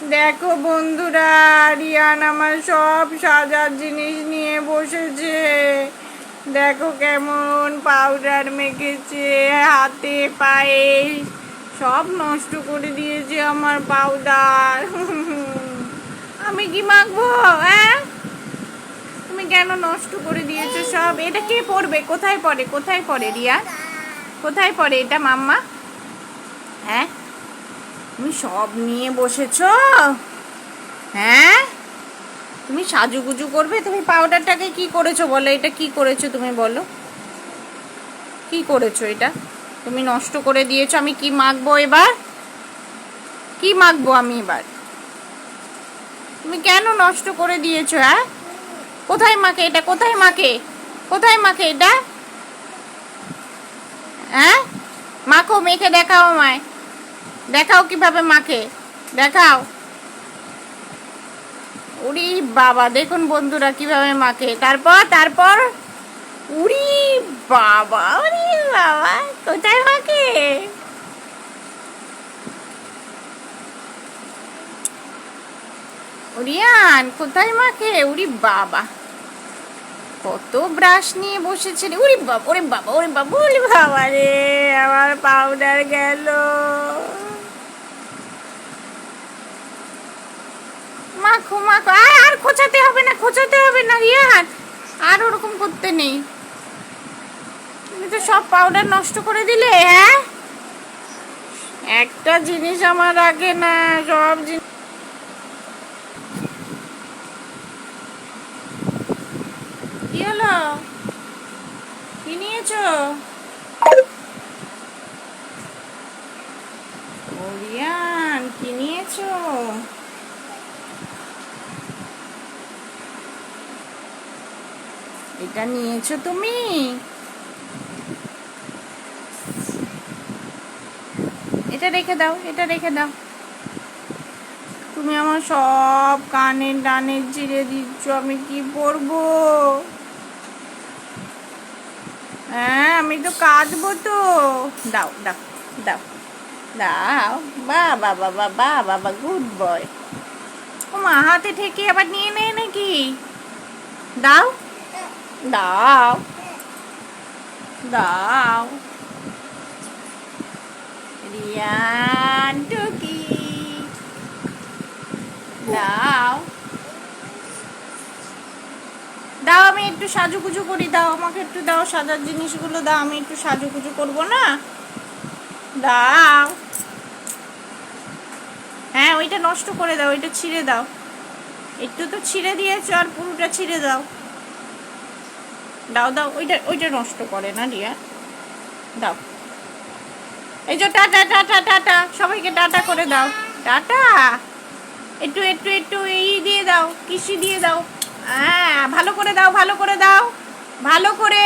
দেখো বন্ধুরা, রিয়ান আমার সব সাজার জিনিস নিয়ে বসেছে। দেখো কেমন পাউডার মেখেছে হাতে পায়ে, সব নষ্ট করে দিয়েছে আমার পাউডার। আমি কি মাখবো? হ্যাঁ, তুমি কেন নষ্ট করে দিয়েছো সব? এটা কে পড়বে? কোথায় পড়ে? কোথায় পড়ে রিয়া? কোথায় পড়ে এটা মাম্মা? হ্যাঁ, তুমি সব নিয়ে বসেছো? হ্যাঁ, তুমি সাজুগুজু করবে? তুমি পাউডারটাকে কি করেছো বলো? এটা কি করেছো তুমি বলো? কি করেছো এটা? তুমি নষ্ট করে দিয়েছো। আমি কি মাখবো এবার? কি মাখবো আমি এবার? তুমি কেন নষ্ট করে দিয়েছো? হ্যাঁ, কোথায় মাখে এটা? কোথায় মাখে? কোথায় মাখে এটা? হ্যাঁ, মাখো, মেখে দেখাও আমায়। দেখাও কিভাবে মাখে, দেখাও। উরি বাবা, দেখুন বন্ধুরা কিভাবে মাখে। তারপর তারপর উরি বাবা, উরি বাবা, কোথায় মাখে? উরিয়ান কোথায় মাখে? উরি বাবা, কত ব্রাশ নিয়ে বসেছে রে। উরি বাবা, ওরে বাবা, ওরে বাবা, ওরে বাবা রে, আমার পাউডার গেল। মাখো মাখো, আর খোঁচাতে হবে না, খোঁচাতে হবে না রিয়ান, আর ওরকম করতে নেই। তুমি তো সব পাউডার নষ্ট করে দিলে। হ্যাঁ, একটা জিনিস আমার আগে না, সব জিনিস। কি হলো? কি নিয়েছো? ওরিয়ান কি নিয়েছো? এটা নিয়েছো তুমি? এটা রেখে দাও, এটা রেখে দাও। তুমি আমার সব কানের ডানের চিড়ে দিচ্ছ, আমি কি পরবো? হ্যাঁ, আমি তো কাঁদবো তো। দাও দাও দাও দাও। বা বাবা বাবা বাবা, গুড বয়। ও মা, হাতে ঠেকে আবার নিয়ে নেয় নাকি? দাও দাও দাও। রিয়ান টুকি, দাও দাও, আমি একটু সাজুগুজু করি, দাও আমাকে একটু, দাও সাজার জিনিসগুলো দাও, আমি একটু সাজুগুজু করবো না? দাও। হ্যাঁ, ওইটা নষ্ট করে দাও, ওইটা ছিঁড়ে দাও। একটু তো ছিঁড়ে দিয়েছো, আর পুরোটা ছিঁড়ে দাও। দাও দাও, ওইটা ওইটা নষ্ট করে না রিয়া, দাও। এই যে টাটা টাটা টাটা, সবাইকে টাটা করে দাও। টাটা। একটু একটু একটু এই দিয়ে দাও, কিসি দিয়ে দাও। হ্যাঁ, ভালো করে দাও, ভালো করে দাও, ভালো করে।